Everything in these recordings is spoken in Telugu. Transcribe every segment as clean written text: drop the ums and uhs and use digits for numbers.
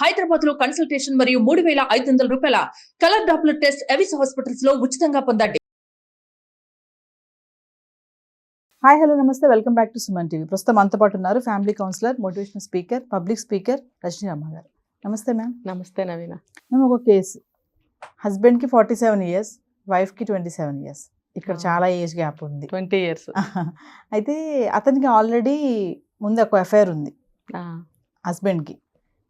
హైదరాబాద్ లో కన్సల్టేషన్ మరియు 3,500 రూపాయల colour Doppler test Avis hospitals లో ఉచితంగా పొందండి. హాయ్ హలో నమస్తే, welcome back to Suman TV. ప్రస్తుతం మనతో పాటు ఉన్నారు family counsellor, motivational speaker, public speaker Rajani అమ్మ గారు. నమస్తే మ్యామ్. నమస్తే నవీన. మేము ఒక కేసు, హస్బెండ్కి 47 ఇయర్స్, వైఫ్కి 27 ఇయర్స్. ఇక్కడ చాలా ఏజ్ గ్యాప్ ఉంది, 20 ఇయర్స్. అయితే అతనికి ఆల్రెడీ ముందు ఒక అఫైర్ ఉంది హస్బెండ్కి.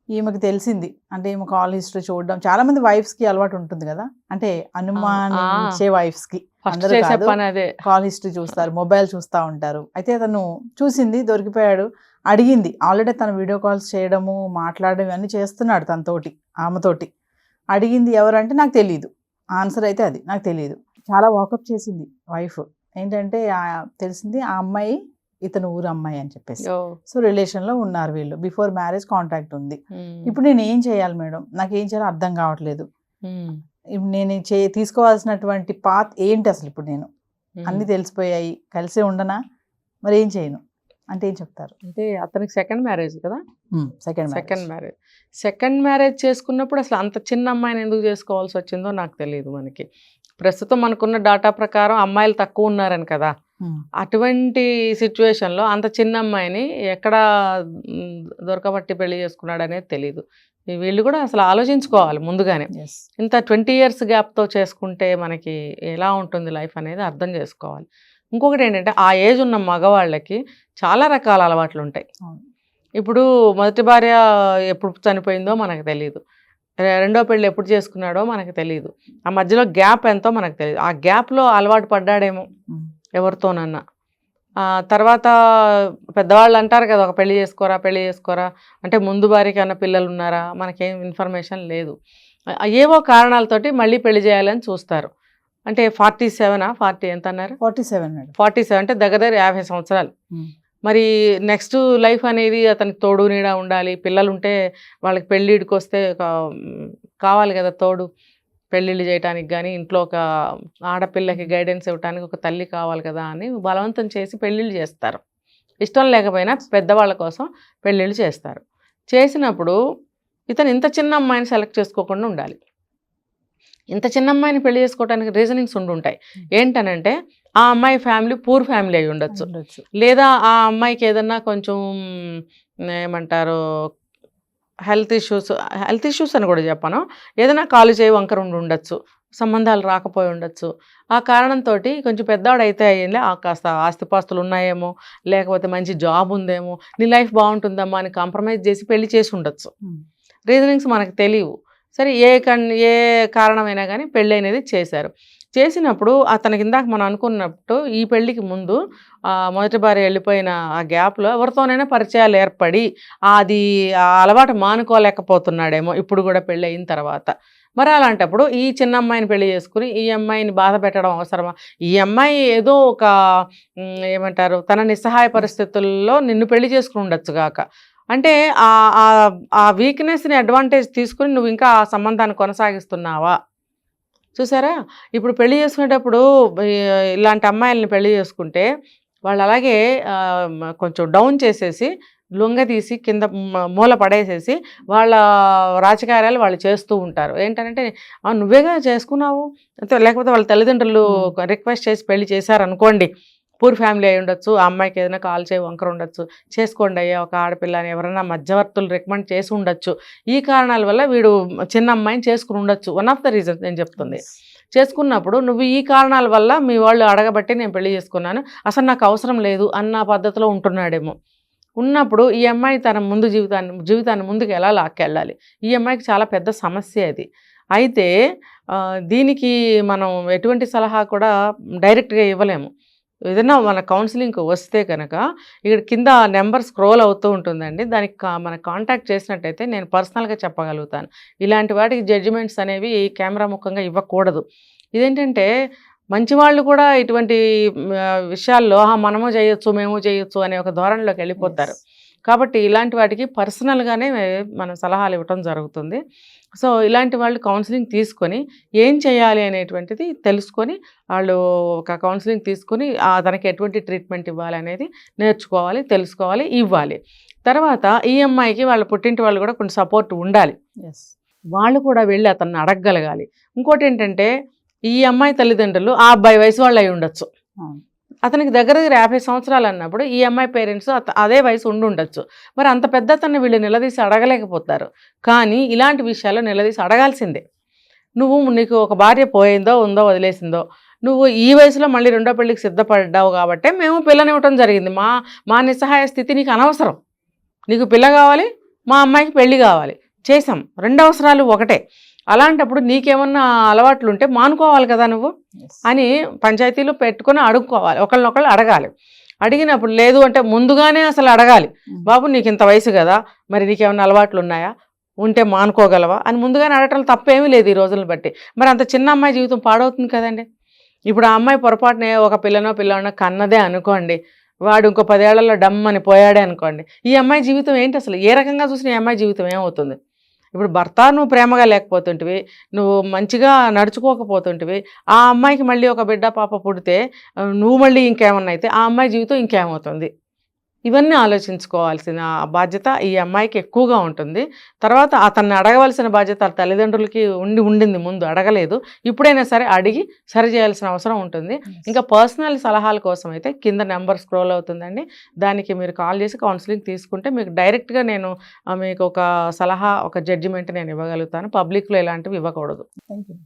ఈమెకు తెలిసింది అంటే ఈమె కాల్ హిస్టరీ చూడడం, చాలా మంది వైఫ్స్ కి అలవాటు ఉంటుంది కదా, అంటే అనుమానించే వైఫ్స్ కి అందరూ కాల్ హిస్టరీ చూస్తారు, మొబైల్ చూస్తూ ఉంటారు. అయితే అతను చూసింది, దొరికిపోయాడు, అడిగింది. ఆల్రెడీ తను వీడియో కాల్స్ చేయడము, మాట్లాడడం ఇవన్నీ చేస్తున్నాడు తనతోటి, ఆమెతోటి. అడిగింది ఎవరంటే నాకు తెలియదు, ఆన్సర్ అయితే అది నాకు తెలియదు. చాలా వాకప్ చేసింది వైఫ్. ఏంటంటే తెలిసింది ఆ అమ్మాయి ఇతను ఊరు అమ్మాయి అని చెప్పేసి. సో రిలేషన్ లో ఉన్నారు వీళ్ళు, బిఫోర్ మ్యారేజ్ కాంటాక్ట్ ఉంది. ఇప్పుడు నేను ఏం చేయాలి మేడం, నాకు ఏం చేయాలో అర్థం కావట్లేదు. నేను తీసుకోవాల్సినటువంటి పాత్ ఏంటి అసలు? ఇప్పుడు నేను అన్ని తెలిసిపోయాయి, కలిసే ఉండనా, మరి ఏం చేయను అంటే ఏం చెప్తారు? అంటే అతనికి సెకండ్ మ్యారేజ్ కదా. సెకండ్ మ్యారేజ్ చేసుకున్నప్పుడు అసలు అంత చిన్న అమ్మాయిని ఎందుకు చేసుకోవాల్సి వచ్చిందో నాకు తెలియదు. మనకి ప్రస్తుతం మనకున్న డాటా ప్రకారం అమ్మాయిలు తక్కువ ఉన్నారని కదా. అటువంటి సిచ్యువేషన్లో అంత చిన్న అమ్మాయిని ఎక్కడ దొరకబట్టి పెళ్లి చేసుకున్నాడు అనేది తెలియదు. వీళ్ళు కూడా అసలు ఆలోచించుకోవాలి ముందుగానే. ఇంత 20 ఇయర్స్ గ్యాప్తో చేసుకుంటే మనకి ఎలా ఉంటుంది లైఫ్ అనేది అర్థం చేసుకోవాలి. ఇంకొకటి ఏంటంటే ఆ ఏజ్ ఉన్న మగవాళ్ళకి చాలా రకాల అలవాట్లు ఉంటాయి. ఇప్పుడు మొదటి భార్య ఎప్పుడు చనిపోయిందో మనకు తెలియదు, రెండో పెళ్ళి ఎప్పుడు చేసుకున్నాడో మనకు తెలియదు, ఆ మధ్యలో గ్యాప్ ఎంతో మనకు తెలియదు. ఆ గ్యాప్లో అలవాటు పడ్డాడేమో ఎవరితోనన్నా. తర్వాత పెద్దవాళ్ళు అంటారు కదా, ఒక పెళ్లి చేసుకోరా అంటే ముందు భార్యకి అన్న పిల్లలు ఉన్నారా, మనకేం ఇన్ఫర్మేషన్ లేదు. ఏవో కారణాలతోటి మళ్ళీ పెళ్లి చేయాలని చూస్తారు. అంటే 40 ఎంత అన్నారు? 47 అంటే దగ్గర 50 సంవత్సరాలు. మరి నెక్స్ట్ లైఫ్ అనేది అతనికి తోడు నీడ ఉండాలి. పిల్లలు ఉంటే వాళ్ళకి పెళ్ళిడికి వస్తే కావాలి కదా తోడు, పెళ్ళిళ్ళు చేయడానికి కానీ ఇంట్లో ఒక ఆడపిల్లకి గైడెన్స్ ఇవ్వడానికి ఒక తల్లి కావాలి కదా అని బలవంతం చేసి పెళ్ళిళ్ళు చేస్తారు. ఇష్టం లేకపోయినా పెద్దవాళ్ళ కోసం పెళ్ళిళ్ళు చేస్తారు. చేసినప్పుడు ఇతను ఇంత చిన్న అమ్మాయిని సెలెక్ట్ చేసుకోకుండా ఉండాలి. ఇంత చిన్న అమ్మాయిని పెళ్లి చేసుకోవడానికి రీజనింగ్స్ ఉండుంటాయి. ఏంటనంటే ఆ అమ్మాయి ఫ్యామిలీ పూర్ ఫ్యామిలీ అయి ఉండొచ్చు, లేదా ఆ అమ్మాయికి ఏదన్నా కొంచెం ఏమంటారు హెల్త్ ఇష్యూస్ అని కూడా చెప్పను, ఏదైనా కాలు చేయి వంకర ఉండొచ్చు, సంబంధాలు రాకపోయి ఉండొచ్చు. ఆ కారణంతో కొంచెం పెద్దవాడు అయితే అయ్యింది, కాస్త ఆస్తిపాస్తులు ఉన్నాయేమో, లేకపోతే మంచి జాబ్ ఉందేమో, నీ లైఫ్ బాగుంటుందమ్మా అని కాంప్రమైజ్ చేసి పెళ్లి చేసి ఉండొచ్చు. రీజనింగ్స్ మనకు తెలియవు. సరే ఏ కారణమైనా కానీ పెళ్ళి అనేది చేశారు. చేసినప్పుడు అతనికి ఇందాక మనం అనుకున్నప్పుడు ఈ పెళ్ళికి ముందు మొదటి భార్య వెళ్ళిపోయిన ఆ గ్యాప్లో ఎవరితోనైనా పరిచయాలు ఏర్పడి అది ఆ అలవాటు మానుకోలేకపోతున్నాడేమో ఇప్పుడు కూడా పెళ్ళి అయిన తర్వాత. మరి అలాంటప్పుడు ఈ చిన్న అమ్మాయిని పెళ్లి చేసుకుని ఈ అమ్మాయిని బాధ పెట్టడం అవసరమా? ఈ అమ్మాయి ఏదో ఒక ఏమంటారు తన నిస్సహాయ పరిస్థితుల్లో నిన్ను పెళ్లి చేసుకుని ఉండొచ్చు గాక, అంటే ఆ వీక్నెస్ని అడ్వాంటేజ్ తీసుకుని నువ్వు ఇంకా ఆ సంబంధాన్ని కొనసాగిస్తున్నావా? చూసారా, ఇప్పుడు పెళ్లి చేసుకునేటప్పుడు ఇలాంటి అమ్మాయిల్ని పెళ్లి చేసుకుంటే వాళ్ళు అలాగే కొంచెం డౌన్ చేసేసి లొంగ తీసి కింద మూల పడేసేసి వాళ్ళ రాజకార్యాలు వాళ్ళు చేస్తూ ఉంటారు. ఏంటంటే నువ్వేగా చేసుకున్నావు, లేకపోతే వాళ్ళ తల్లిదండ్రులు రిక్వెస్ట్ చేసి పెళ్లి చేశారనుకోండి, పూర్ ఫ్యామిలీ అయి ఉండొచ్చు, ఆ అమ్మాయికి ఏదైనా కాల్ చేయి వంకర ఉండొచ్చు, చేసుకోండి అయ్యా ఒక ఆడపిల్లని ఎవరైనా మధ్యవర్తులు రికమెండ్ చేసి ఉండొచ్చు. ఈ కారణాల వల్ల వీడు చిన్న అమ్మాయిని చేసుకుని ఉండొచ్చు. వన్ ఆఫ్ ద రీజన్స్ నేను చెప్తుంది. చేసుకున్నప్పుడు నువ్వు ఈ కారణాల వల్ల మీ వాళ్ళు అడగబట్టి నేను పెళ్లి చేసుకున్నాను, అసలు నాకు అవసరం లేదు అన్న పద్ధతిలో ఉంటున్నాడేమో. ఉన్నప్పుడు ఈ అమ్మాయి తన జీవితాన్ని ముందుకు ఎలా లాక్కెళ్ళాలి? ఈ అమ్మాయికి చాలా పెద్ద సమస్య అది. అయితే దీనికి మనం ఎటువంటి సలహా కూడా డైరెక్ట్గా ఇవ్వలేము. ఏదైనా మన కౌన్సిలింగ్కి వస్తే కనుక ఇక్కడ కింద నెంబర్ స్క్రోల్ అవుతూ ఉంటుందండి, దానికి మన కాంటాక్ట్ చేసినట్టయితే నేను పర్సనల్గా చెప్పగలుగుతాను. ఇలాంటి వాటికి జడ్జిమెంట్స్ అనేవి కెమెరా ముఖంగా ఇవ్వకూడదు. ఇదేంటంటే మంచివాళ్ళు కూడా ఇటువంటి విషయాల్లో మనము చేయొచ్చు మేము చేయొచ్చు అనే ఒక ధోరణిలోకి వెళ్ళిపోతారు. కాబట్టి ఇలాంటి వాటికి పర్సనల్గానే మనం సలహాలు ఇవ్వటం జరుగుతుంది. సో ఇలాంటి వాళ్ళు కౌన్సిలింగ్ తీసుకొని ఏం చేయాలి అనేటువంటిది తెలుసుకొని వాళ్ళు ఒక కౌన్సిలింగ్ తీసుకొని తనకి ఎటువంటి ట్రీట్మెంట్ ఇవ్వాలి అనేది నేర్చుకోవాలి, తెలుసుకోవాలి, ఇవ్వాలి. తర్వాత ఈ అమ్మాయికి వాళ్ళ పుట్టింటి వాళ్ళు కూడా కొంచెం సపోర్ట్ ఉండాలి. వాళ్ళు కూడా వెళ్ళి అతన్ని అడగగలగాలి. ఇంకోటి ఏంటంటే ఈ అమ్మాయి తల్లిదండ్రులు ఆ అబ్బాయి వయసు వాళ్ళు అయి ఉండొచ్చు. అతనికి దగ్గర 50 సంవత్సరాలు అన్నప్పుడు ఈ అమ్మాయి పేరెంట్స్ అదే వయసు ఉండి ఉండొచ్చు. మరి అంత పెద్ద అతన్ని వీళ్ళు నిలదీసి అడగలేకపోతారు. కానీ ఇలాంటి విషయాల్లో నిలదీసి అడగాల్సిందే. నీకు ఒక భార్య పోయిందో ఉందో వదిలేసిందో, నువ్వు ఈ వయసులో మళ్ళీ రెండో పెళ్ళికి సిద్ధపడ్డావు కాబట్టే మేము పిల్లనివ్వటం జరిగింది. మా నిస్సహాయ స్థితి నీకు అనవసరం. నీకు పిల్ల కావాలి, మా అమ్మాయికి పెళ్ళి కావాలి, చేసాం. 2 అవసరాలు ఒకటే. అలాంటప్పుడు నీకేమన్నా అలవాట్లు ఉంటే మానుకోవాలి కదా నువ్వు అని పంచాయతీలో పెట్టుకొని అడుక్కోవాలి. ఒకళ్ళనొకళ్ళు అడగాలి. అడిగినప్పుడు లేదు అంటే ముందుగానే అసలు అడగాలి. బాబు నీకు ఇంత వయసు కదా, మరి నీకేమన్నా అలవాట్లు ఉన్నాయా, ఉంటే మానుకోగలవా అని ముందుగానే అడగటం తప్పేమీ లేదు ఈ రోజులను బట్టి. మరి అంత చిన్న అమ్మాయి జీవితం పాడవుతుంది కదండి. ఇప్పుడు ఆ అమ్మాయి పొరపాటునే ఒక పిల్లనో కన్నదే అనుకోండి, వాడు ఇంకో 10 ఏళ్లలో డమ్మని పోయాడే అనుకోండి, ఈ అమ్మాయి జీవితం ఏంటి అసలు? ఏ రకంగా చూసిన ఈ అమ్మాయి జీవితం ఏమవుతుంది? ఇప్పుడు భర్త నువ్వు ప్రేమగా లేకపోతుంటివి, నువ్వు మంచిగా నడుచుకోకపోతుంటివి, ఆ అమ్మాయికి మళ్ళీ ఒక బిడ్డ పాప పుడితే నువ్వు మళ్ళీ ఇంకేమన్నా అయితే ఆ అమ్మాయి జీవితం ఇంకేమవుతుంది? ఇవన్నీ ఆలోచించుకోవాల్సిన బాధ్యత ఈ అమ్మాయికి ఎక్కువగా ఉంటుంది. తర్వాత అతన్ని అడగవలసిన బాధ్యత తల్లిదండ్రులకి ఉండింది, ముందు అడగలేదు. ఇప్పుడైనా సరే అడిగి సరి చేయాల్సిన అవసరం ఉంటుంది. ఇంకా పర్సనల్ సలహాల కోసం అయితే కింద నెంబర్ స్క్రోల్ అవుతుందండి, దానికి మీరు కాల్ చేసి కౌన్సిలింగ్ తీసుకుంటే మీకు డైరెక్ట్గా నేను మీకు ఒక సలహా, ఒక జడ్జిమెంట్ నేను ఇవ్వగలుగుతాను. పబ్లిక్లో ఇలాంటివి ఇవ్వకూడదు. Thank you.